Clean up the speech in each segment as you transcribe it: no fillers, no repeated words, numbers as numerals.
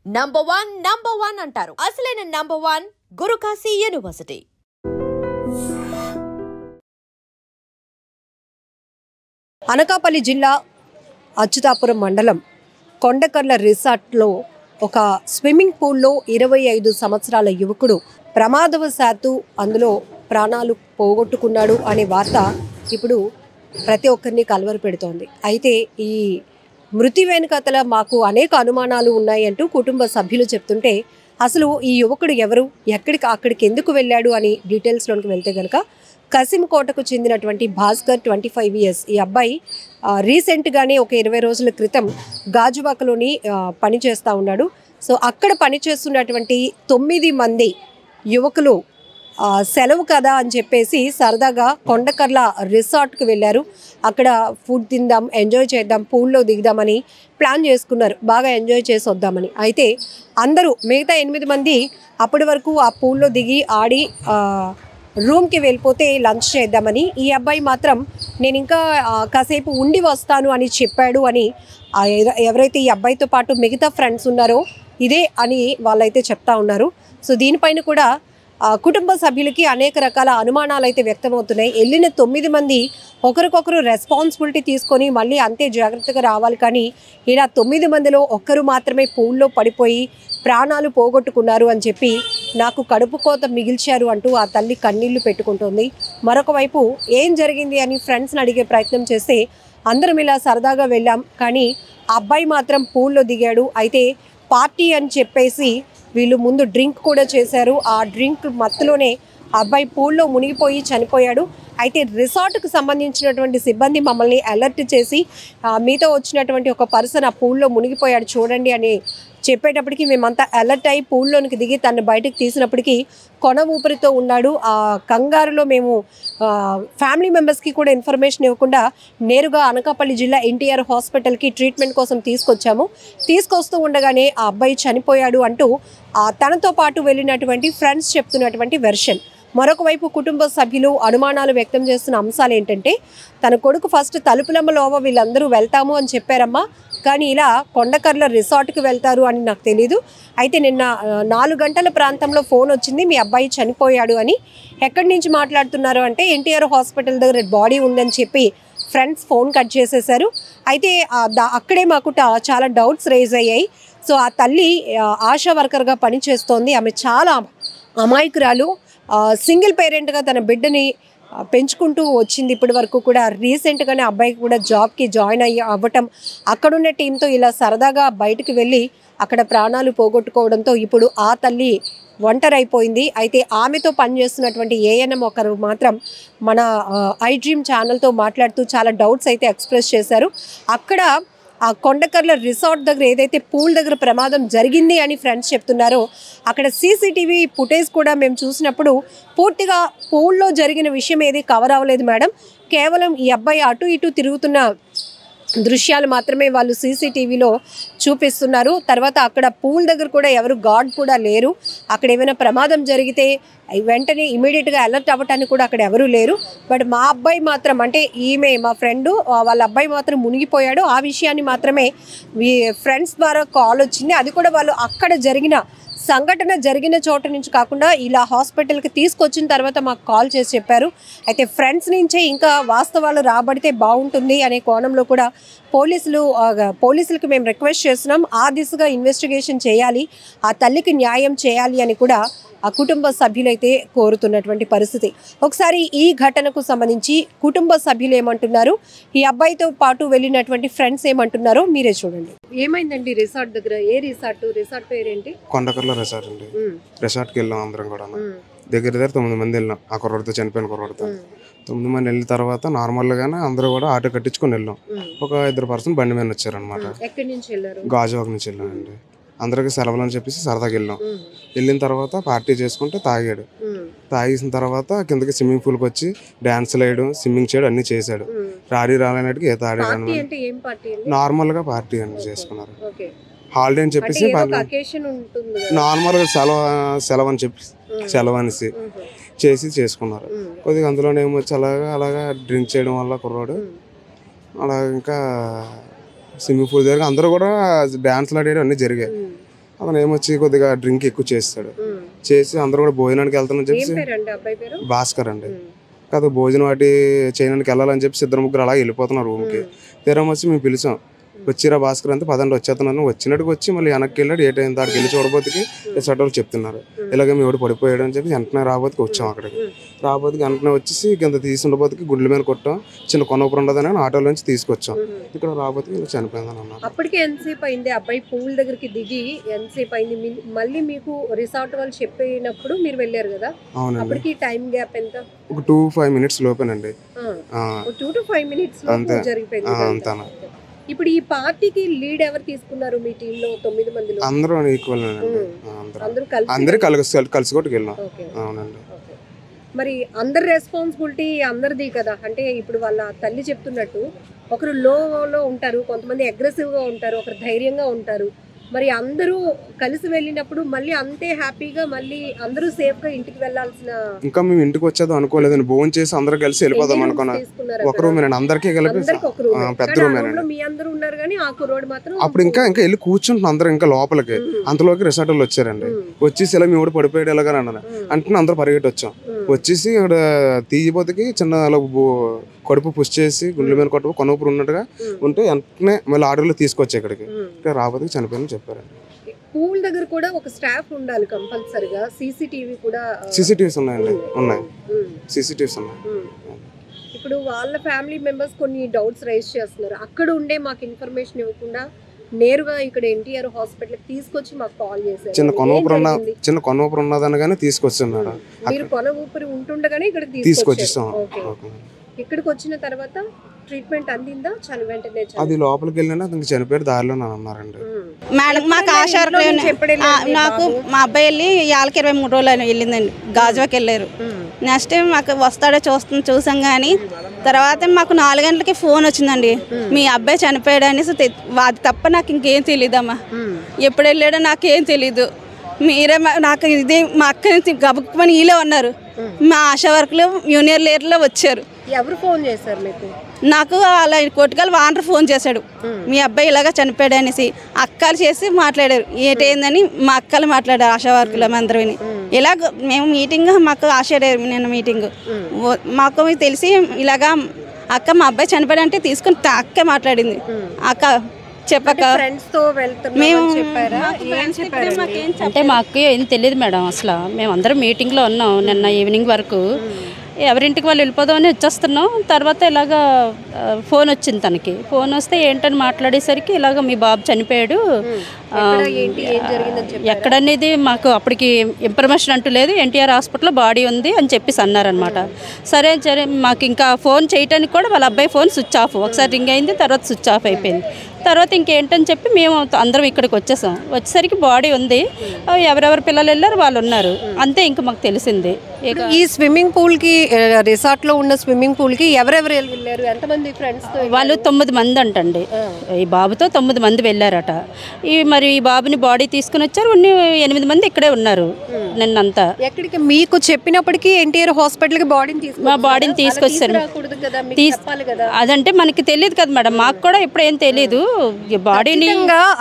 Number one అంటారు. అసలైన number one Gurukashi university. Anakapalli జిల్లా అచ్యుతాపురం మండలం కొండకర్ల రిసార్ట్లో ఒక స్విమ్మింగ్ పూల్లో 25 సంవత్సరాల యువకుడు ప్రమాదవశాత్తు అందులో ప్రాణాలు పోగొట్టుకున్నాడు అనే వార్త ఇప్పుడు ప్రతి ఒక్కరిని కలవర పెడుతోంది. అయితే ఈ మృతి వెనుకతల మాకు అనేక అనుమానాలు ఉన్నాయంటూ కుటుంబ సభ్యులు చెప్తుంటే అసలు ఈ యువకుడు ఎవరు, అక్కడికి ఎందుకు వెళ్ళాడు అని డీటెయిల్స్లోకి వెళ్తే కనుక కసింకోటకు చెందినటువంటి భాస్కర్ 25 years. ఈ అబ్బాయి రీసెంట్గానే ఒక 20 రోజుల క్రితం గాజువాకలోని పని చేస్తూ ఉన్నాడు. సో అక్కడ పనిచేస్తున్నటువంటి 9 మంది యువకులు సెలవు కదా అని చెప్పేసి సరదాగా కొండకర్ల రిసార్ట్కి వెళ్ళారు. అక్కడ ఫుడ్ తిందాం, ఎంజాయ్ చేద్దాం, పూల్లో దిగుదామని ప్లాన్ చేసుకున్నారు, బాగా ఎంజాయ్ చేసి వద్దామని. అయితే అందరూ మిగతా 8 మంది అప్పటి వరకు ఆ పూల్లో దిగి ఆడి రూమ్కి వెళ్ళిపోతే లంచ్ చేద్దామని, ఈ అబ్బాయి మాత్రం నేను ఇంకా కాసేపు ఉండి వస్తాను అని చెప్పాడు అని ఎవరైతే ఈ అబ్బాయితో పాటు మిగతా ఫ్రెండ్స్ ఉన్నారో ఇదే అని వాళ్ళైతే చెప్తా ఉన్నారు. సో దీనిపైన కూడా కుటుంబ సభ్యులకి అనేక రకాల అనుమానాలు అయితే వ్యక్తమవుతున్నాయి. వెళ్ళిన 9 మంది ఒకరికొకరు రెస్పాన్సిబిలిటీ తీసుకొని మళ్ళీ అంతే జాగ్రత్తగా రావాలి, కానీ ఇలా 9 మందిలో ఒక్కరు మాత్రమే పూల్లో పడిపోయి ప్రాణాలు పోగొట్టుకున్నారు అని చెప్పి నాకు కడుపు కోత మిగిల్చారు అంటూ ఆ తల్లి కన్నీళ్లు పెట్టుకుంటోంది. మరొక వైపు ఏం జరిగింది అని ఫ్రెండ్స్ని అడిగే ప్రయత్నం చేస్తే అందరం ఇలా సరదాగా వెళ్ళాం, కానీ అబ్బాయి మాత్రం పూల్లో దిగాడు. అయితే పార్టీ అని చెప్పేసి వీళ్ళు ముందు డ్రింక్ కూడా చేశారు. ఆ డ్రింక్ మత్తులోనే అబ్బాయి పూల్లో మునిగిపోయి చనిపోయాడు. అయితే రిసార్ట్కు సంబంధించినటువంటి సిబ్బంది మమ్మల్ని అలర్ట్ చేసి మీతో వచ్చినటువంటి ఒక పర్సన్ ఆ పూల్లో మునిగిపోయాడు చూడండి అని చెప్పేటప్పటికి మేమంతా అలర్ట్ అయ్యి పూల్లోనికి దిగి తను బయటకు తీసినప్పటికీ కొన ఊపిరితో ఉన్నాడు. ఆ కంగారులో మేము ఫ్యామిలీ మెంబర్స్కి కూడా ఇన్ఫర్మేషన్ ఇవ్వకుండా నేరుగా అనకాపల్లి జిల్లా ఎన్టీఆర్ హాస్పిటల్కి ట్రీట్మెంట్ కోసం తీసుకొస్తూ ఉండగానే ఆ అబ్బాయి చనిపోయాడు అంటూ తనతో పాటు వెళ్ళినటువంటి ఫ్రెండ్స్ చెప్తున్నటువంటి వెర్షన్. మరొక వైపు కుటుంబ సభ్యులు అనుమానాలు వ్యక్తం చేస్తున్న అంశాలు ఏంటంటే, తన కొడుకు ఫస్ట్ తలుపులమ్మలోవ వీళ్ళందరూ వెళ్తాము అని చెప్పారమ్మా, కానీ ఇలా కొండకర్ల రిసార్ట్కి వెళ్తారు అని నాకు తెలీదు. అయితే నిన్న 4 గంటల ప్రాంతంలో ఫోన్ వచ్చింది, మీ అబ్బాయి చనిపోయాడు అని. ఎక్కడి నుంచి మాట్లాడుతున్నారు అంటే ఎన్టీఆర్ హాస్పిటల్ దగ్గర బాడీ ఉందని చెప్పి ఫ్రెండ్స్ ఫోన్ కట్ చేసేశారు. అయితే అక్కడే మాకు చాలా డౌట్స్ రేజ్ అయ్యాయి. సో ఆ తల్లి ఆశా వర్కర్గా పనిచేస్తోంది. ఆమె చాలా అమాయకురాలు, సింగిల్ పేరెంట్గా తన బిడ్డని పెంచుకుంటూ వచ్చింది ఇప్పటి వరకు కూడా. రీసెంట్గానే అబ్బాయికి కూడా జాబ్కి జాయిన్ అవ్వటం, అక్కడున్న టీంతో ఇలా సరదాగా బయటకు వెళ్ళి అక్కడ ప్రాణాలు పోగొట్టుకోవడంతో ఇప్పుడు ఆ తల్లి ఒంటరైపోయింది. అయితే ఆమెతో పనిచేస్తున్నటువంటి ఏఎన్ఎం ఒకరు మాత్రం మన ఐ డ్రీమ్ ఛానల్తో మాట్లాడుతూ చాలా డౌట్స్ అయితే ఎక్స్ప్రెస్ చేశారు. అక్కడ ఆ కొండకర్ల రిసార్ట్ దగ్గర ఏదైతే పూల్ దగ్గర ప్రమాదం జరిగింది అని ఫ్రెండ్స్ చెప్తున్నారో అక్కడ సీసీటీవీ ఫుటేజ్ కూడా మేము చూసినప్పుడు పూర్తిగా పూల్లో జరిగిన విషయం ఏది కవర్ అవ్వలేదు మేడం. కేవలం ఈ అబ్బాయి అటు ఇటు తిరుగుతున్న దృశ్యాలు మాత్రమే వాళ్ళు సీసీటీవీలో చూపిస్తున్నారు. తర్వాత అక్కడ పూల్ దగ్గర కూడా ఎవరు గార్డ్ కూడా లేరు. అక్కడ ఏమైనా ప్రమాదం జరిగితే వెంటనే ఇమీడియట్గా అలర్ట్ అవ్వటానికి కూడా అక్కడ ఎవరూ లేరు. బట్ మా అబ్బాయి మాత్రం, అంటే ఈమె మా ఫ్రెండు వాళ్ళ అబ్బాయి మాత్రం మునిగిపోయాడు. ఆ విషయాన్ని మాత్రమే ఫ్రెండ్స్ ద్వారా కాల్ వచ్చింది. అది కూడా వాళ్ళు అక్కడ సంఘటన జరిగిన చోట నుంచి కాకుండా ఇలా హాస్పిటల్కి తీసుకొచ్చిన తర్వాత మాకు కాల్ చేసి చెప్పారు. అయితే ఫ్రెండ్స్ నుంచే ఇంకా వాస్తవాలు రాబడితే బాగుంటుంది అనే కోణంలో కూడా పోలీసులకు మేము రిక్వెస్ట్ చేస్తున్నాం. ఆ దిశగా ఇన్వెస్టిగేషన్ చేయాలి, ఆ తల్లికి న్యాయం చేయాలి అని కూడా ఆ కుటుంబ సభ్యులైతే కోరుతున్నటువంటి పరిస్థితి. ఒకసారి ఈ ఘటనకు సంబంధించి కుటుంబ సభ్యులు ఏమంటున్నారు, ఈ అబ్బాయితో పాటు వెళ్ళినటువంటి ఫ్రెండ్స్ ఏమంటున్నారో మీరే చూడండి. ఏమైందండి రిసార్ట్ దగ్గర? ఏ రిసార్ట్ పేరేంటి? కొండకర్ల రిసార్ట్ అండి. రిసార్ట్కి వెళ్ళాం అందరం కూడా. దగ్గర 9 మంది వెళ్ళాం. ఆ కుర్రోడితో చనిపోయిన కుర్రోడితో 9 మంది వెళ్ళిన తర్వాత నార్మల్గానే అందరూ కూడా ఆటో కట్టించుకొని వెళ్ళాం. ఒక 2 పర్సన్ బండి మీద వచ్చారనమాట. గాజువాక నుంచి వెళ్ళామండి. అందరికి సెలవులు అని చెప్పేసి సరదాగా వెళ్ళాం. వెళ్ళిన తర్వాత పార్టీ చేసుకుంటే తాగాడు. తాగేసిన తర్వాత కిందకి స్విమ్మింగ్ పూల్కి వచ్చి డాన్సులు వేయడం, స్విమ్మింగ్ చేయడం అన్ని చేశాడు. రాలేనట్టుగా ఈత ఆడాడు. నార్మల్గా పార్టీ అని చేసుకున్నారు. హాలిడే అని చెప్పేసి నార్మల్గా సెలవు అని చెప్పి సెలవు అనేసి చేసుకున్నారు. కొద్దిగా అందులోనేమో అలాగా డ్రింక్ చేయడం వల్ల కుర్రాడు అలా ఇంకా స్విమ్మింగ్ పూల్ దగ్గర అందరూ కూడా డాన్స్లు ఆడేయడం అన్నీ జరిగాయి. అతను ఏమొచ్చి కొద్దిగా డ్రింక్ ఎక్కువ చేస్తాడు. చేసి అందరూ కూడా భోజనానికి వెళ్తామని చెప్పి భాస్కర్ అండి కాదు భోజనం వాటి చేయడానికి వెళ్ళాలని చెప్పి ఇద్దరు ముగ్గురు అలా వెళ్ళిపోతున్నారు రూమ్కి. తీరం వచ్చి మేము పిలిచాం, వచ్చిరా భాస్కర్ అంతా పదండి వచ్చేస్తున్నాను. వచ్చినట్టుకు వచ్చి మళ్ళీ వెనక్కి వెళ్ళాడు. ఏ టైం దాడికి వెళ్ళి చూడబోతుకి రిసార్ట్ వాళ్ళు చెప్తున్నారు ఇలాగ మీ వాడు పడిపోయాడు అని చెప్పి వెంటనే రాబోతుకి వచ్చాం. అక్కడికి రాబోతుకి వెంటనే వచ్చేసి కింద తీసి ఉండబోతుకి గుండెల మీద కొట్టాం. చిన్న కొనవపురం ఉండదని ఆటోలో నుంచి తీసుకొచ్చాం. ఇక్కడ రాబోతుకి ఇలా చనిపోయిందని అన్నారు. అప్పటికే ఎంతసేపు అయింది అబ్బాయి పూల్ దగ్గరికి దిగి? ఎంతసేపు అయింది? మళ్ళీ మీకు రిసార్ట్ వాళ్ళు చెప్పినప్పుడు మీరు వెళ్ళారు కదా? అవునండి. అప్పటికి టైం గ్యాప్ ఎంత? ఒక 2-5 minutes లోపేనండి. 2 to 5 minutes జరిగిపోయింది అంతా. ఇప్పుడు ఈ పార్టీకి లీడ్ ఎవరు తీసుకున్నారు మీ టీమ్ లో? 9 మందిలో అందరూ ఈక్వల్ అందరూ కలిసి కొట్టుకు వెళ్ళాం. అవునండి. మరి అందరి రెస్పాన్సిబిలిటీ అందరిది కదా? అంటే ఇప్పుడు వాళ్ళ తల్లి చెప్తున్నట్టు ఒకరు లోలో ఉంటారు, కొంతమంది అగ్రెసివ్ గా ఉంటారు, ఒకరు ధైర్యంగా ఉంటారు. మరి అందరూ కలిసి వెళ్ళినప్పుడు మళ్ళీ అంతే హ్యాపీగా మళ్ళీ అందరూ సేఫ్ గా ఇంటికి వెళ్ళాల్సిన. ఇంకా మేము ఇంటికి వచ్చేదో అనుకోలేదండి. భోజనం చేసి అందరూ కలిసి వెళ్ళిపోదాం అనుకున్నా. ఒక రూమ్ అందరికీ కలిపి పెద్ద రూమ్ మీ అందరూ ఉన్నారు కానీ ఆ కుర్రోడు మాత్రం అప్పుడు ఇంకా వెళ్ళి కూర్చుంటున్నాం అందరూ ఇంకా లోపలికి. అంతలోకి రిసార్ట్ వాళ్ళు వచ్చారండి. వచ్చేసి ఇలా మీ కూడా పడిపోయాడు ఎలాగని అన్నారు. అంటే అందరూ పరిగెట్టి వచ్చాం. వచ్చేసి ఇక్కడ తీయబోతుకి చిన్న కడుపు పుష్ చేసి గుండెల మీద కొట్టు కొనవపురం ఉన్నట్టుగా ఉంటే వెంటనే మళ్ళీ ఆర్డర్లో తీసుకొచ్చి ఇక్కడికి రాబోతుకి చనిపోయిందని చెప్పారండి. పూల్ దగ్గర కూడా ఒక స్టాఫ్ ఉండాలి కంపల్సరిగా. సీసీటీవీ కూడా సీసీటీవీస్ ఉన్నాయండి. ఉన్నాయి సీసీటీవీస్ ఉన్నాయి. ఇప్పుడు వాళ్ళ ఫ్యామిలీ మెంబర్స్ కొన్ని డౌట్స్ రైజ్ చేస్తున్నారు. అక్కడ ఉండే మాకు ఇన్ఫర్మేషన్ ఇవ్వకుండా నేరుగా ఇక్కడ ఎన్టీఆర్ హాస్పిటల్ తీసుకొచ్చి మాకు కాల్ చేశారు. చిన్న కొనవపురం ఉన్నదనగానే తీసుకొచ్చాం మేడం. మీరు కొన ఊపిరి ఉంటుండగానే ఇక్కడ తీసుకొచ్చేస్తాం. ఇక్కడికి వచ్చిన తర్వాత ట్రీట్మెంట్ అందిందా? వెంటనే అది లోపలికి వెళ్ళినా అతనికి చనిపోయాడు దారిలో అన్నారండి. మేడం మాకు నాకు మా అబ్బాయి వెళ్ళి 23 రోజులు వెళ్ళిందండి. గాజువాకి వెళ్ళారు. నెక్స్ట్ టైం మాకు వస్తాడో చూసాం కానీ తర్వాత మాకు 4 గంటలకి ఫోన్ వచ్చిందండి, మీ అబ్బాయి చనిపోయాడు అనేసి. అది తప్ప నాకు ఇంకేం తెలియదమ్మా. ఎప్పుడు వెళ్ళాడో నాకేం తెలీదు. మీరే నాకు ఇది మా అక్కని గబుక్కుమని వీళ్ళే ఉన్నారు. మా ఆశా వర్కులు యూనియన్ లీడర్లో వచ్చారు. ఎవరు ఫోన్ చేశారు మీకు? నాకు అలా కొట్టుకల్ వానర్ ఫోన్ చేశాడు, మీ అబ్బాయి ఇలాగా చనిపోయాడు అనేసి. అక్కలు చేసి మాట్లాడారు. ఏంటైందని మా అక్కలు మాట్లాడారు ఆశా వర్కులు అందరూ. ఇలా మేము మీటింగ్ మాకు ఆశాడారు. నేను మీటింగ్ మాకు తెలిసి ఇలాగా అక్క మా అబ్బాయి చనిపోయాడు అంటే తీసుకుని అక్కే మాట్లాడింది. అక్క చెప్పక మేము అంటే మాకు ఏం తెలియదు మేడం. అసలు మేము అందరం మీటింగ్లో ఉన్నాం నిన్న ఈవినింగ్ వరకు. ఎవరింటికి వాళ్ళు వెళ్ళిపోదామని వచ్చేస్తున్నాం. తర్వాత ఇలాగా ఫోన్ వచ్చింది తనకి. ఫోన్ వస్తే ఏంటని మాట్లాడేసరికి ఇలాగ మీ బాబు చనిపోయాడు ఎక్కడనేది మాకు అప్పటికి ఇన్ఫర్మేషన్ అంటూ లేదు. ఎన్టీఆర్ హాస్పిటల్లో బాడీ ఉంది అని చెప్పేసి అన్నారనమాట. సరే సరే మాకు ఇంకా ఫోన్ చేయడానికి కూడా వాళ్ళ అబ్బాయి ఫోన్ స్విచ్ ఆఫ్. ఒకసారి రింగ్ అయింది, తర్వాత స్విచ్ ఆఫ్ అయిపోయింది. తర్వాత ఇంకేంటని చెప్పి మేము అందరం ఇక్కడికి వచ్చేసాం. వచ్చేసరికి బాడీ ఉంది, ఎవరెవరు పిల్లలు వెళ్ళారు వాళ్ళు ఉన్నారు, అంతే. ఇంకా మాకు తెలిసింది. ఈ స్విమ్మింగ్ పూల్ కి రిసార్ట్ లో ఉన్న స్విమ్మింగ్ పూల్ కి ఎవరెవరు వెళ్ళారు? ఎంతమంది ఫ్రెండ్స్? వాళ్ళు 9 మంది అంటండి. ఈ బాబుతో 9 మంది వెళ్ళారట. మరి ఈ బాబుని బాడీ తీసుకుని వచ్చారు. 8 మంది ఇక్కడే ఉన్నారు నిన్నంతా. ఎక్కడికి మీకు చెప్పినప్పటికీ ఎన్టీఆర్ హాస్పిటల్ కి మా బాడీని తీసుకొచ్చారు. అదంటే మనకి తెలియదు కదా మేడం, మాకు కూడా ఇప్పుడు ఏం తెలియదు. బాడీని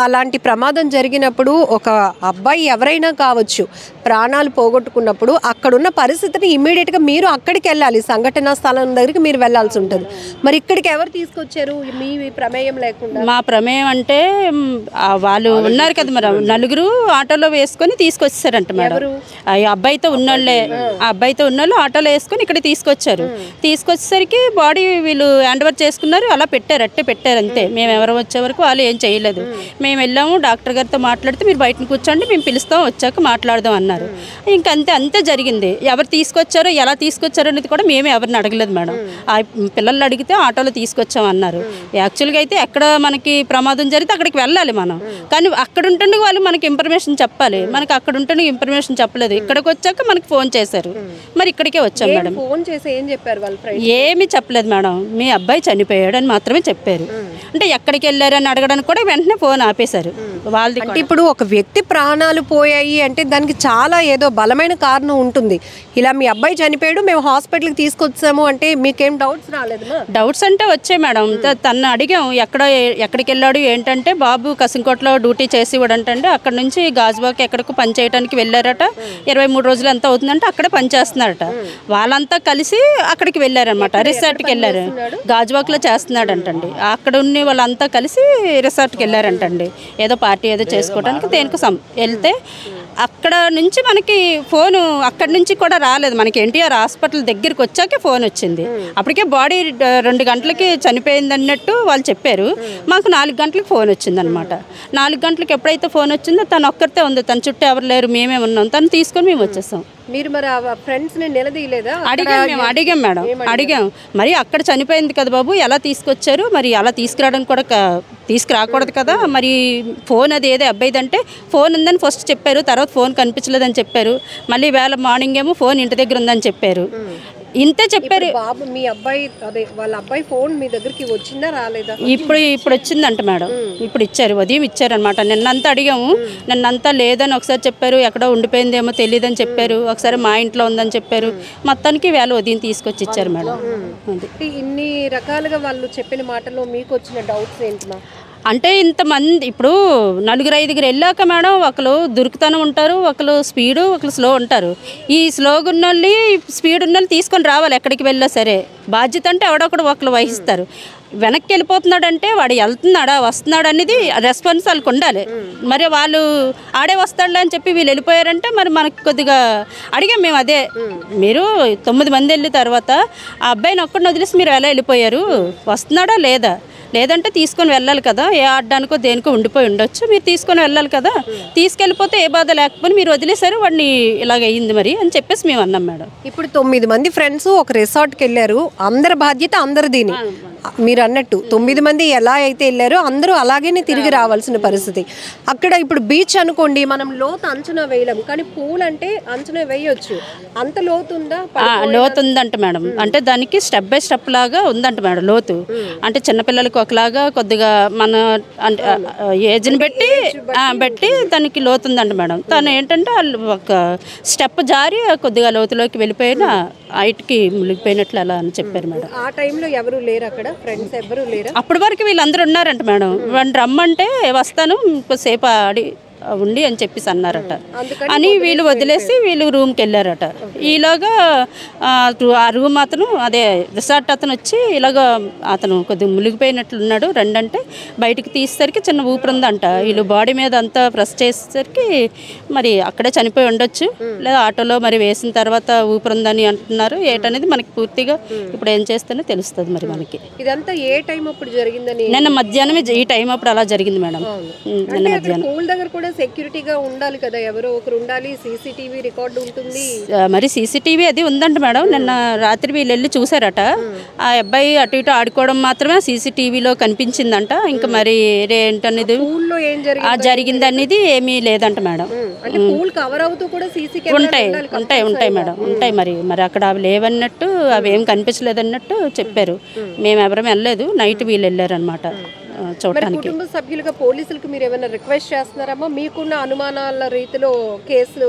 అలాంటి ప్రమాదం జరిగినప్పుడు ఒక అబ్బాయి ఎవరైనా కావచ్చు ప్రాణాలు పోగొట్టుకున్నప్పుడు అక్కడున్న పరిస్థితిని ఇమ్మీడియట్ గా మీరు అక్కడికి వెళ్ళాలి. సంఘటనా స్థలం దగ్గరికి మీరు వెళ్లాల్సి ఉంటుంది. మరి ఇక్కడికి ఎవరు తీసుకొచ్చారు మీ ప్రమేయం లేకుండా? మా ప్రమేయం అంటే వాళ్ళు ఉన్నారు కదా మరి, 4 ఆటోలో వేసుకొని తీసుకొచ్చారంట మేడం. అబ్బాయితో ఉన్నోళ్ళే, ఆ అబ్బాయితో ఉన్నోళ్ళు ఆటోలో వేసుకొని ఇక్కడ తీసుకొచ్చారు. తీసుకొచ్చేసరికి బాడీ వీళ్ళు హ్యాండ్ ఓవర్ చేసుకున్నారు. అలా పెట్టారు, అట్టే పెట్టారు అంతే. మేము ఎవరు వచ్చే వరకు వాళ్ళు ఏం చేయలేదు. మేము వెళ్ళాము, డాక్టర్ గారితో మాట్లాడితే మీరు బయటకు కూర్చోండి, మేము పిలుస్తాం, వచ్చాక మాట్లాడదాం అన్నారు. ఇంకంతే, అంతే జరిగింది. ఎవరు తీసుకొచ్చారో ఎలా తీసుకొచ్చారో అనేది కూడా మేమే ఎవరిని అడగలేదు మేడం. ఆ పిల్లల్ని అడిగితే ఆటోలో తీసుకొచ్చాం అన్నారు. యాక్చువల్గా అయితే ఎక్కడ మనకి ప్రమాదం జరిగితే అక్కడికి వెళ్ళాలి మనం, కానీ అక్కడ ఉంటుండే వాళ్ళు మనకి ఇన్ఫర్మేషన్ చెప్పాలి. మనకి అక్కడ ఉంటుండే ఇన్ఫర్మేషన్ చెప్పలేదు. ఇక్కడికి వచ్చాక మనకి ఫోన్ చేశారు, మరి ఇక్కడికే వచ్చాం మేడం. ఫోన్ చేసి ఏం చెప్పారు వాళ్ళు? ఏమి చెప్పలేదు మేడం, మీ అబ్బాయి చనిపోయాడు అని మాత్రమే చెప్పారు. అంటే ఎక్కడికి వెళ్ళారని అడగడానికి కూడా వెంటనే ఫోన్ ఆపేశారు వాళ్ళది. అంటే ఇప్పుడు ఒక వ్యక్తి ప్రాణాలు పోయాయి అంటే దానికి చాలా ఏదో బలమైన కారణం ఉంటుంది. ఇలా మీ అబ్బాయి చనిపోయాడు, మేము హాస్పిటల్కి తీసుకొచ్చాము అంటే మీకేం డౌట్స్ రాలేదు? డౌట్స్ అంటే వచ్చాయి మేడం. తను అడిగాం ఎక్కడికి వెళ్ళాడు ఏంటంటే, బాబు కసింకోటలో డ్యూటీ చేసి ఇవ్వడంటే అక్కడ నుంచి గాజువాక్ ఎక్కడికి పని చేయడానికి వెళ్ళారట. 23 రోజులు ఎంత అవుతుందంటే అక్కడే పని చేస్తున్నారట. వాళ్ళంతా కలిసి అక్కడికి వెళ్ళారనమాట, రిసార్ట్కి వెళ్ళారు. గాజువాక్లో చేస్తున్నాడంటండి. అక్కడ ఉన్న వాళ్ళంతా కలిసి రిసార్ట్కి వెళ్ళారంటండి, ఏదో పార్టీ ఏదో చేసుకోవడానికి దేనికి వెళ్తే అక్కడ నుంచి మనకి ఫోను అక్కడి నుంచి కూడా రాలేదు. మనకి ఎన్టీఆర్ హాస్పిటల్ దగ్గరికి వచ్చాకే ఫోన్ వచ్చింది. అప్పటికే బాడీ 2 గంటలకి చనిపోయింది అన్నట్టు వాళ్ళు చెప్పారు. మాకు 4 గంటలకు ఫోన్ వచ్చిందనమాట. 4 గంటలకు ఎప్పుడైతే ఫోన్ వచ్చిందో తను ఒక్కరితే ఉంది, తన చుట్టూ ఎవరు లేరు, మేమే ఉన్నాం. తను తీసుకొని మేము వచ్చేసాం. మీరు మరి ఫ్రెండ్స్ని నిలదీయలేదా? అడిగాం మేడం, అడిగాం. మరి అక్కడ చనిపోయింది కదా బాబు, ఎలా తీసుకొచ్చారు, మరి అలా తీసుకురావడం కూడా తీసుకురాకూడదు కదా, మరి ఫోన్ అది ఏదో అబ్బాయిదంటే ఫోన్ ఉందని ఫస్ట్ చెప్పారు, తర్వాత ఫోన్ కనిపించలేదని చెప్పారు. మళ్ళీ వేళ మార్నింగ్ ఏమో ఫోన్ ఇంటి దగ్గర ఉందని చెప్పారు. ఇంతే చెప్పారు. బాబు మీ అబ్బాయి అదే వాళ్ళ అబ్బాయి ఫోన్ మీ దగ్గరికి వచ్చిందా రాలేదా? ఇప్పుడు వచ్చిందంట మేడం, ఇప్పుడు ఇచ్చారు, ఉదయం ఇచ్చారనమాట. నిన్నంతా అడిగాము, నిన్నంతా లేదని ఒకసారి చెప్పారు, ఎక్కడో ఉండిపోయిందేమో తెలియదని చెప్పారు, ఒకసారి మా ఇంట్లో ఉందని చెప్పారు. మొత్తానికి వేళ ఉదయం తీసుకొచ్చి ఇచ్చారు మేడం. ఇన్ని రకాలుగా వాళ్ళు చెప్పిన మాటల్లో మీకు వచ్చిన డౌట్స్ ఏంటి? అంటే ఇంతమంది ఇప్పుడు 4-5 వెళ్ళాక మేడం, ఒకరు దురుకుతనం ఉంటారు, ఒకరు స్పీడు, ఒకరు స్లో ఉంటారు. ఈ స్లోగా ఉన్న వాళ్ళు స్పీడ్ ఉన్న వాళ్ళు తీసుకొని రావాలి ఎక్కడికి వెళ్ళా సరే. బాధ్యత అంటే ఎవడొకడు ఒకరు వహిస్తారు. వెనక్కి వెళ్ళిపోతున్నాడంటే వాడు వెళ్తున్నాడా వస్తున్నాడు అనేది రెస్పాన్స్ వాళ్ళకి ఉండాలి. మరి వాళ్ళు ఆడే వస్తాడులే అని చెప్పి వీళ్ళు వెళ్ళిపోయారంటే మరి మనకు కొద్దిగా అడిగాం మేము. అదే మీరు 9 మంది వెళ్ళిన తర్వాత ఆ అబ్బాయిని ఒక్కడిని వదిలేసి మీరు ఎలా వెళ్ళిపోయారు, వస్తున్నాడా లేదా, లేదంటే తీసుకొని వెళ్ళాలి కదా, ఏ ఆడడానికో దేనికో ఉండిపోయి ఉండొచ్చు, మీరు తీసుకొని వెళ్ళాలి కదా, తీసుకెళ్ళిపోతే ఏ బాధ లేకపోతే మీరు వదిలేశారు వాడిని ఇలాగ అయ్యింది మరి అని చెప్పేసి మేము అన్నాం మేడం. ఇప్పుడు 9 మంది ఫ్రెండ్స్ ఒక రిసార్ట్కి వెళ్ళారు, అందరి బాధ్యత అందరిదీని. మీరు అన్నట్టు 9 మంది ఎలా అయితే వెళ్ళారో అందరూ అలాగేనే తిరిగి రావాల్సిన పరిస్థితి. అక్కడ ఇప్పుడు బీచ్ అనుకోండి, మనం లోతు అంచనా వేయలేము, కానీ పూల్ అంటే అంచనా వేయొచ్చు. అంత లోతు ఉందా? లోతు ఉందంట మేడం. అంటే దానికి స్టెప్ బై స్టెప్ లాగా ఉందంట మేడం లోతు. అంటే చిన్నపిల్లలకి ఒకలాగా కొద్దిగా మన అంటే ఏజ్ని బట్టి దానికి లోతు ఉందంట మేడం. తను ఏంటంటే ఒక స్టెప్ జారి కొద్దిగా లోతులోకి వెళ్ళిపోయిన హైట్కి మునిగిపోయినట్లు అలా అని చెప్పారు మేడం. ఆ టైంలో ఎవరు లేరు అక్కడ, ఫ్రెండ్స్ ఎవరు లేరు. అప్పటి వరకు వీళ్ళందరూ ఉన్నారంట మేడం. వాడిని రమ్మంటే వస్తాను ఇంకోసేపు ఆడి ఉండి అని చెప్పేసి అన్నారట. అని వీళ్ళు వదిలేసి వీళ్ళు రూమ్కి వెళ్ళారట. ఈలోగా ఆ రూమ్ అతను అదే రిసార్ట్ అతను వచ్చి ఇలాగ అతను కొద్దిగా మునిగిపోయినట్లున్నాడు, రెండంటే బయటికి తీసేసరికి చిన్న ఊపిరి ఉందంట. వీళ్ళు బాడీ మీద అంతా ప్రెస్ చేసేసరికి మరి అక్కడే చనిపోయి ఉండొచ్చు, లేదా ఆటోలో మరి వేసిన తర్వాత ఊపిరి ఉందని అంటున్నారు. ఏటనేది మనకి పూర్తిగా ఇప్పుడు ఏం చేస్తేనే తెలుస్తుంది మరి మనకి. ఇదంతా ఏ టైం అప్పుడు జరిగిందని? నిన్న మధ్యాహ్నమే ఈ టైం అప్పుడు అలా జరిగింది మేడం. నిన్న మధ్యాహ్నం పూల్ దగ్గర కూడా సెక్యూరిటీగా ఉండాలి కదా, ఎవరో ఒకరు ఉండాలి, సీసీటీవీ రికార్డు ఉంటుంది. మరి సీసీటీవీ అది ఉందంట మేడం. నిన్న రాత్రి వీళ్ళు వెళ్ళి చూసారట. ఆ అబ్బాయి అటు ఇటు ఆడుకోవడం మాత్రమే సీసీటీవీలో కనిపించిందంట. ఇంకా మరి ఏంటనేది జరిగింది అనేది ఏమీ లేదంట మేడం. ఉంటాయి మేడం, ఉంటాయి. మరి అక్కడ అవి లేవన్నట్టు, అవి ఏం కనిపించలేదన్నట్టు చెప్పారు. మేము ఎవరం వెళ్ళలేదు, నైట్ వీళ్ళు వెళ్ళారు అనమాట చూడటానికి. కుటుంబ సభ్యులుగా పోలీసులకు మీరు ఏమైనా రిక్వెస్ట్ చేస్తున్నారమ్మా, మీకున్న అనుమానాల రీతిలో కేసులు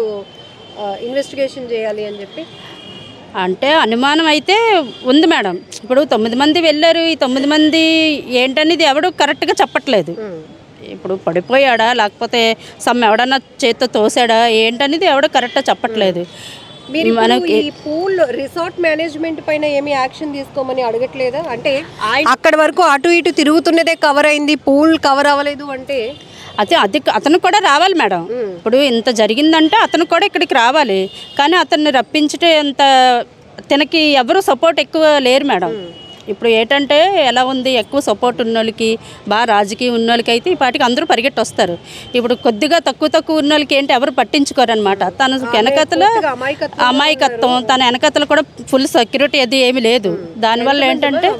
ఇన్వెస్టిగేషన్ చేయాలి అని చెప్పి? అంటే అనుమానం అయితే ఉంది మేడం. ఇప్పుడు 9 మంది వెళ్ళారు, ఈ 9 మంది ఏంటనేది ఎవడు కరెక్ట్గా చెప్పట్లేదు. ఇప్పుడు పడిపోయాడా లేకపోతే ఎవడన్నా చేత్తో తోసాడా ఏంటనేది ఎవడో కరెక్ట్గా చెప్పట్లేదు. మనకి పూల్ రిసార్ట్ మేనేజ్మెంట్ పైన ఏమి యాక్షన్ తీసుకోమని అడగట్లేదా? అంటే అక్కడ వరకు అటు ఇటు తిరుగుతున్నదే కవర్ అయింది, పూల్ కవర్ అవ్వలేదు అంటే అతను కూడా రావాలి మేడం. ఇప్పుడు ఇంత జరిగిందంటే అతను కూడా ఇక్కడికి రావాలి. కానీ అతన్ని రప్పించటే అంత తనకి ఎవరు సపోర్ట్ ఎక్కువ లేరు మేడం. ఇప్పుడు ఏంటంటే ఎలా ఉంది, ఎక్కువ సపోర్ట్ ఉన్న వాళ్ళకి, బాగా రాజకీయం ఉన్న వాళ్ళకి అయితే ఈ పాటికి అందరూ పరిగెట్టి వస్తారు. ఇప్పుడు కొద్దిగా తక్కువ ఉన్న వాళ్ళకి ఏంటి ఎవరు పట్టించుకోరనమాట. తన వెనకతల అమాయకత్వం, తన వెనకతలు కూడా ఫుల్ సెక్యూరిటీ అది ఏమి లేదు. దానివల్ల ఏంటంటే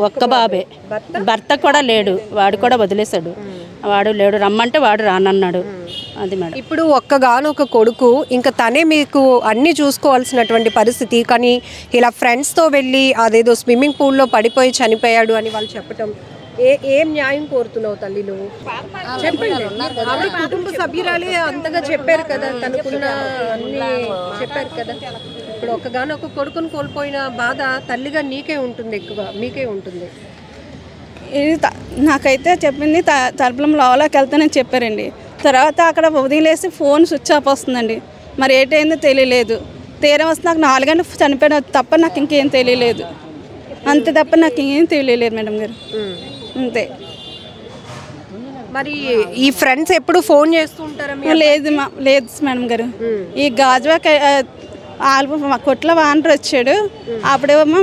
ఒక్క బాబే, భర్త కూడా లేడు, వాడు కూడా వదిలేశాడు. వాడు లేడు, రమ్మంటే వాడు రానన్నాడు. అది మేడం. ఇప్పుడు ఒక్కగానొక కొడుకు, ఇంకా తనే మీకు అన్నీ చూసుకోవాల్సినటువంటి పరిస్థితి. కానీ ఇలా ఫ్రెండ్స్తో వెళ్ళి అదేదో స్విమ్మింగ్ పూల్లో పడిపోయి చనిపోయాడు అని వాళ్ళు చెప్పటం, ఏం న్యాయం కోరుతున్నావు తల్లి నువ్వు? చెప్పండి. ఆవిడ కుటుంబ సభ్యురాలే అంతగా చెప్పారు కదా, తనకున్న అన్ని చెప్పారు కదా. ఇప్పుడు ఒక్కగానొక కొడుకుని కోల్పోయిన బాధ తల్లిగా నీకే ఉంటుంది, ఎక్కువ మీకే ఉంటుంది. ఇది నాకైతే చెప్పింది తలుపులం లోపలికి వెళ్తానని చెప్పారండి. తర్వాత అక్కడ వదిలేసి ఫోన్ స్విచ్ ఆఫ్ వస్తుందండి. మరి ఏటైందో తెలియలేదు. తీరం వస్తే నాకు 4 గంటలు చనిపోయిన తప్ప నాకు ఇంకేం తెలియలేదు. అంతే తప్ప నాకు ఇంకేం తెలియలేదు మేడం గారు. అంతే. మరి ఈ ఫ్రెండ్స్ ఎప్పుడు ఫోన్ చేస్తూ ఉంటారా? లేదు మేడం గారు. ఈ గాజువాక మా కొట్ల వానర్ వచ్చాడు. అప్పుడేమో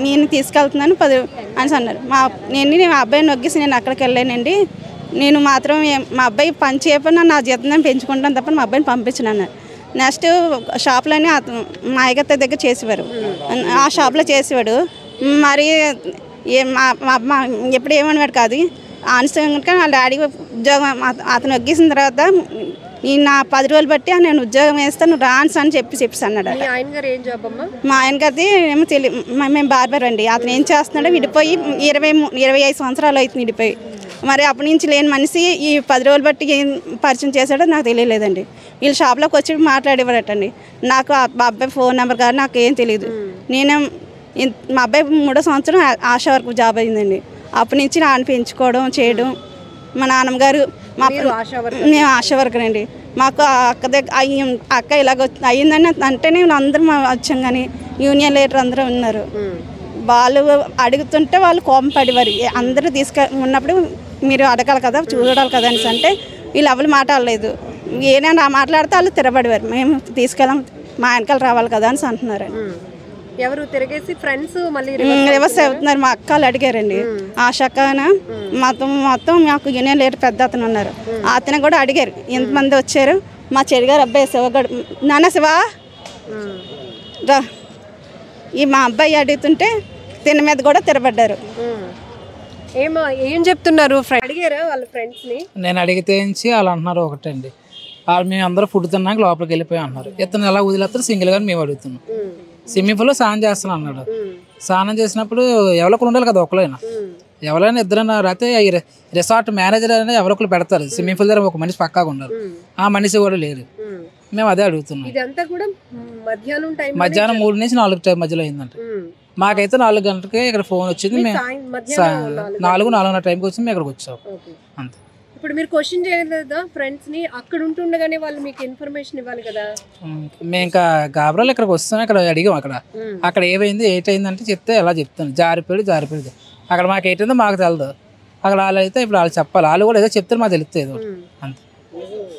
మీని తీసుకెళ్తున్నాను 10 అని అన్నారు. నేను మా అబ్బాయిని నొగ్గేసి నేను అక్కడికి వెళ్ళానండి. నేను మాత్రం మా అబ్బాయి పని చేయకపోయినా నా జీతం పెంచుకుంటాను తప్ప మా అబ్బాయిని పంపించను అన్నారు. నెక్స్ట్ షాప్లోనే మా అయ్యగారి దగ్గర చేసేవారు, ఆ షాప్లో చేసేవాడు. మరి మా అమ్మ ఎప్పుడు ఏమనేవాడు కాదు. ఆనుసంగా వాళ్ళ డాడీ ఉద్యోగం అతను వగ్గేసిన తర్వాత నేను నా 10 రోజులు బట్టి నేను ఉద్యోగం వేస్తాను రాన్స్ అని చెప్పేసి అన్నాడు. మా ఆయన గారిది ఏమో తెలియదు. మేము బార్బర్ అండి. అతను ఏం చేస్తున్నాడో విడిపోయి 25 సంవత్సరాలు అవుతుంది విడిపోయి. మరి అప్పటి నుంచి లేని మనిషి ఈ 10 రోజులు బట్టి ఏం పరిచయం చేశాడో నాకు తెలియలేదండి. వీళ్ళు షాప్లోకి వచ్చి మాట్లాడేవారటండి. నాకు మా అబ్బాయి ఫోన్ నెంబర్ కాదు, నాకు ఏం తెలియదు. నేను మా అబ్బాయి 3వ సంవత్సరం ఆశా వర్క్ జాబ్ అయిందండి. అప్పటి నుంచి నాన్న పెంచుకోవడం చేయడం. మా నాన్నగారు నేను ఆశా వర్కర్ అండి. మాకు అక్క దగ్గర అక్క ఇలాగ అయ్యిందని అంటేనే అందరం వచ్చాం. కానీ యూనియన్ లీడర్ అందరూ ఉన్నారు. వాళ్ళు అడుగుతుంటే వాళ్ళు కోపం పడేవారు. అందరూ ఉన్నప్పుడు మీరు అడగాలి కదా, చూడాలి కదా అనేసి అంటే వీళ్ళు ఎవరు మాట్లాడలేదు. ఏదైనా మాట్లాడితే వాళ్ళు తిరబడేవారు. మేము తీసుకెళ్ళాం, మా వెనకాల రావాలి కదా అని అంటున్నారు. ఎవరు తిరిగేసి ఫ్రెండ్స్ మళ్ళీ రివర్స్ అవుతున్నారు. మా అక్కలు అడిగారండి. ఆ షక్కన మొత్తం మాకు యూనియన్ లీడర్ పెద్ద అతను ఉన్నారు. అతను కూడా అడిగారు ఎంతమంది వచ్చారు. మా చెడిగారు అబ్బాయి శివగడు నాన్న శివ రా ఈ మా అబ్బాయి అడుగుతుంటే తిన మీద కూడా తిరబడ్డారు. ఏం చెప్తున్నారు? అడిగారా వాళ్ళ ఫ్రెండ్స్ని? నేను అడిగితే వాళ్ళు అంటున్నారు ఒకటండి, మేము అందరూ ఫుడ్ తిన్నాక లోపలికి వెళ్ళిపోయి అన్నారు. ఇతను ఎలా వదిలేస్తారు సింగిల్గా మేము అడుగుతున్నాం. స్విమ్మింగ్ పూల్లో స్నానం చేస్తాను అన్నాడు. స్నానం చేసినప్పుడు ఎవరికి ఉండాలి కదా, ఒకరైనా ఎవరైనా ఇద్దరైనా రాతే రిసార్ట్ మేనేజర్ అనేది ఎవరొకరు పెడతారు. స్విమ్మింగ్ పూల్ దగ్గర ఒక మనిషి పక్కాగా ఉండాలి. ఆ మనిషి కూడా లేరు. మేము అదే అడుగుతున్నాం. మధ్యాహ్నం 3 నుంచి 4 టైం మధ్యలో అయిందంట. మాకైతే 4 గంటలకి ఇక్కడ ఫోన్ వచ్చింది. మేము 4:30 టైంకి వచ్చి మేము ఇక్కడికి వచ్చాం అంతే. ఇప్పుడు మీరు క్వశ్చన్ చేయలేదా ఫ్రెండ్స్ ని? అక్కడ ఉంటుండగానే వాళ్ళు మీకు ఇన్ఫర్మేషన్ ఇవ్వాలి కదా. మేము ఇంకా గాబరాలు ఇక్కడికి వస్తాం. ఇక్కడ అడిగాం అక్కడ ఏమైంది ఏంటైందంటే చెప్తే ఎలా చెప్తాను. జారిపోయింది అక్కడ మాకు ఏంటందో మాకు తెలదు. అక్కడ వాళ్ళు అయితే ఇప్పుడు వాళ్ళు చెప్పాలి. వాళ్ళు కూడా ఏదో చెప్తారు, మాకు తెలుస్తుంది ఏదో అంతే.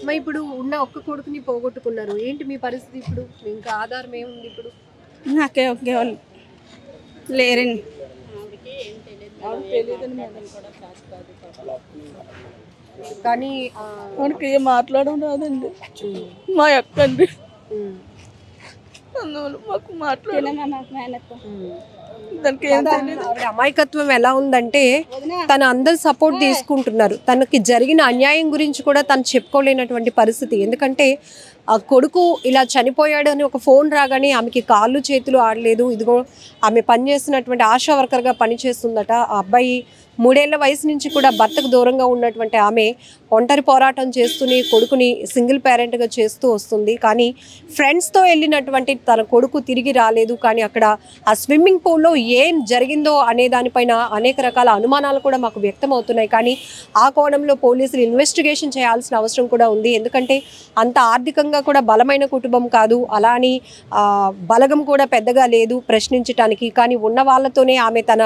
మరి ఇప్పుడు ఉన్న ఒక్క కొడుకుని పోగొట్టుకున్నారు, ఏంటి మీ పరిస్థితి ఇప్పుడు? ఇంకా ఆధారం ఏముంది ఇప్పుడు? నాకే లేరండి. కానీ మనకి ఏం మాట్లాడడం రాదండి. మా అక్కండి అందువల్ల మాకు ఆవిడ అమాయకత్వం ఎలా ఉందంటే తన అందరు సపోర్ట్ తీసుకుంటున్నారు. తనకి జరిగిన అన్యాయం గురించి కూడా తను చెప్పుకోలేనటువంటి పరిస్థితి. ఎందుకంటే ఆ కొడుకు ఇలా చనిపోయాడు అని ఒక ఫోన్ రాగానే ఆమెకి కాళ్ళు చేతులు ఆడలేదు. ఇదిగో ఆమె పనిచేస్తున్నటువంటి ఆశా వర్కర్గా పనిచేస్తుందట. ఆ అబ్బాయి 3 ఏళ్ల వయసు నుంచి కూడా భర్తకు దూరంగా ఉన్నటువంటి ఆమె ఒంటరి పోరాటం చేస్తూనే కొడుకుని సింగిల్ పేరెంట్గా చేస్తూ వస్తుంది. కానీ ఫ్రెండ్స్తో వెళ్ళినటువంటి తన కొడుకు తిరిగి రాలేదు. కానీ అక్కడ ఆ స్విమ్మింగ్ పూల్లో ఏం జరిగిందో అనే దానిపైన అనేక రకాల అనుమానాలు కూడా మాకు వ్యక్తమవుతున్నాయి. కానీ ఆ కోణంలో పోలీసులు ఇన్వెస్టిగేషన్ చేయాల్సిన అవసరం కూడా ఉంది. ఎందుకంటే అంత ఆర్థికంగా కూడా బలమైన కుటుంబం కాదు, అలా అని బలగం కూడా పెద్దగా లేదు ప్రశ్నించటానికి. కానీ ఉన్న వాళ్ళతోనే ఆమె తన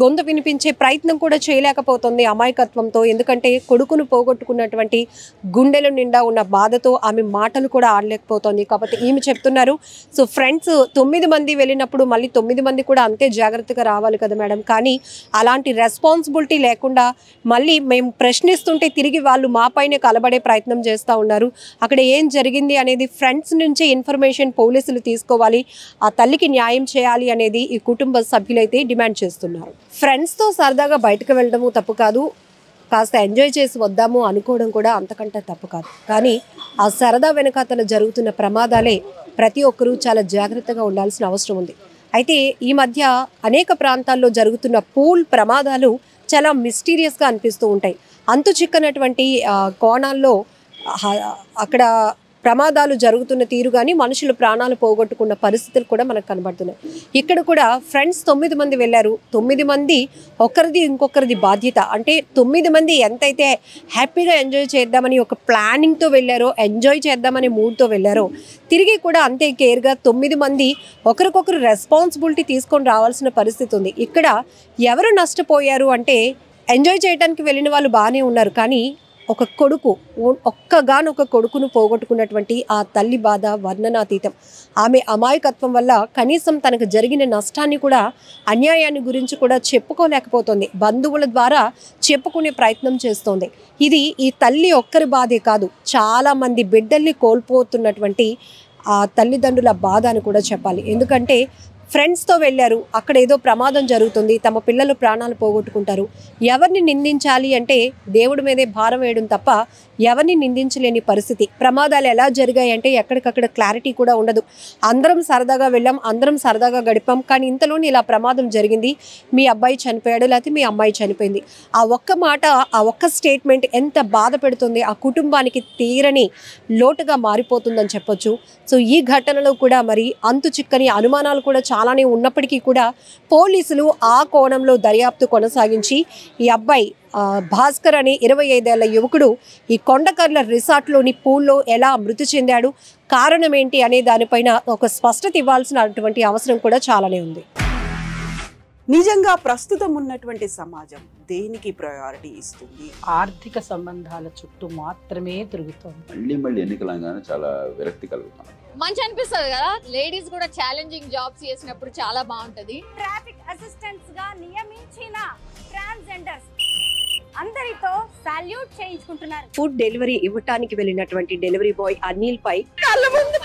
గొంతు వినిపించే ప్రయత్నం కూడా చేయలేకపోతుంది అమాయకత్వంతో. ఎందుకంటే కొడుకును పోగొట్టుకున్నటువంటి గుండెల నిండా ఉన్న బాధతో ఆమె మాటలు కూడా ఆడలేకపోతుంది. కాబట్టి ఈమె చెప్తున్నారు, సో ఫ్రెండ్స్ 9 మంది వెళ్ళినప్పుడు మళ్ళీ 9 మంది కూడా అంతే జాగ్రత్తగా రావాలి కదా మేడం. కానీ అలాంటి రెస్పాన్సిబిలిటీ లేకుండా మళ్ళీ మేము ప్రశ్నిస్తుంటే తిరిగి వాళ్ళు మా పైనే కలబడే ప్రయత్నం చేస్తూ ఉన్నారు. అక్కడ ఏం జరిగింది అనేది ఫ్రెండ్స్ నుంచి ఇన్ఫర్మేషన్ పోలీసులు తీసుకోవాలి, ఆ తల్లికి న్యాయం చేయాలి అనేది ఈ కుటుంబ సభ్యులైతే డిమాండ్ చేస్తున్నారు. ఫ్రెండ్స్తో సరదాగా బయటకు వెళ్ళడము తప్పు కాదు, కాస్త ఎంజాయ్ చేసి వద్దాము అనుకోవడం కూడా అంతకంటే తప్పు కాదు. కానీ ఆ సరదా వెనకాతల జరుగుతున్న ప్రమాదాలే ప్రతి ఒక్కరూ చాలా జాగ్రత్తగా ఉండాల్సిన అవసరం ఉంది. అయితే ఈ మధ్య అనేక ప్రాంతాల్లో జరుగుతున్న పూల్ ప్రమాదాలు చాలా మిస్టీరియస్గా అనిపిస్తూ ఉంటాయి. అంతు చిక్కనటువంటి కోణాల్లో అక్కడ ప్రమాదాలు జరుగుతున్న తీరు కానీ మనుషులు ప్రాణాలు పోగొట్టుకున్న పరిస్థితులు కూడా మనకు కనబడుతున్నాయి. ఇక్కడ కూడా ఫ్రెండ్స్ 9 మంది వెళ్ళారు. 9 మంది ఒకరిది ఇంకొకరిది బాధ్యత. అంటే 9 మంది ఎంతైతే హ్యాపీగా ఎంజాయ్ చేద్దామని ఒక ప్లానింగ్తో వెళ్ళారో, ఎంజాయ్ చేద్దామనే మూడ్తో వెళ్ళారో, తిరిగి కూడా అంతే కేర్గా 9 మంది ఒకరికొకరు రెస్పాన్సిబిలిటీ తీసుకొని రావాల్సిన పరిస్థితి ఉంది. ఇక్కడ ఎవరు నష్టపోయారు అంటే ఎంజాయ్ చేయడానికి వెళ్ళిన వాళ్ళు బాగానే ఉన్నారు, కానీ ఒక కొడుకు, ఒక్కగానొక కొడుకును పోగొట్టుకున్నటువంటి ఆ తల్లి బాధ వర్ణనాతీతం. ఆమె అమాయకత్వం వల్ల కనీసం తనకు జరిగిన నష్టాన్ని కూడా, అన్యాయాన్ని గురించి కూడా చెప్పుకోలేకపోతుంది. బంధువుల ద్వారా చెప్పుకునే ప్రయత్నం చేస్తోంది. ఇది ఈ తల్లి ఒక్కరి బాధే కాదు, చాలామంది బిడ్డల్ని కోల్పోతున్నటువంటి ఆ తల్లిదండ్రుల బాధ అని కూడా చెప్పాలి. ఎందుకంటే ఫ్రెండ్స్తో వెళ్ళారు, అక్కడ ఏదో ప్రమాదం జరుగుతుంది, తమ పిల్లలు ప్రాణాలు పోగొట్టుకుంటారు. ఎవరిని నిందించాలి అంటే దేవుడి మీదే భారం వేయడం తప్ప ఎవరిని నిందించలేని పరిస్థితి. ప్రమాదాలు ఎలా జరిగాయి అంటే ఎక్కడికక్కడ క్లారిటీ కూడా ఉండదు. అందరం సరదాగా వెళ్ళాం, అందరం సరదాగా గడిపాం, కానీ ఇంతలోనే ఇలా ప్రమాదం జరిగింది, మీ అబ్బాయి చనిపోయాడు లేకపోతే మీ అమ్మాయి చనిపోయింది. ఆ ఒక్క మాట, ఆ ఒక్క స్టేట్మెంట్ ఎంత బాధ పెడుతుంది, ఆ కుటుంబానికి తీరని లోటుగా మారిపోతుందని చెప్పొచ్చు. సో ఈ ఘటనలో కూడా మరి అంతు చిక్కని అనుమానాలు కూడా చాలానే ఉన్నప్పటికీ కూడా పోలీసులు ఆ కోణంలో దర్యాప్తు కొనసాగించి ఈ అబ్బాయి భాస్కర్ అనే 25 ఏళ్ల యువకుడు ఈ కొండకర్ల రిసార్ట్లోని పూల్లో ఎలా మృతి చెందాడు, కారణం ఏంటి అనే దానిపైన ఒక స్పష్టత ఇవ్వాల్సినటువంటి అవసరం కూడా చాలానే ఉంది. నిజంగా ప్రస్తుతం ఉన్నటువంటి సమాజం దేనికి ప్రయారిటీ ఇస్తుంది? ఆర్థిక సంబంధాల చుట్టూ మాత్రమే తిరుగుతోంది. మళ్ళీ ఎన్నికలంగానే చాలా విరక్తి కలుగుతాం. మంచి అనిపిస్తుంది కదా, లేడీస్ కూడా ఛాలెంజింగ్ జాబ్స్ చేసినప్పుడు చాలా బాగుంటది. ట్రాఫిక్ అసిస్టెంట్స్ గా నియమించిన ట్రాన్స్జెండర్స్ అందరితో సాల్యూట్ చేయించుకుంటున్నారు. ఫుడ్ డెలివరీ ఇవ్వటానికి వెళ్ళినటువంటి డెలివరీ బాయ్ అనిల్ పై కళ్ళ ముందు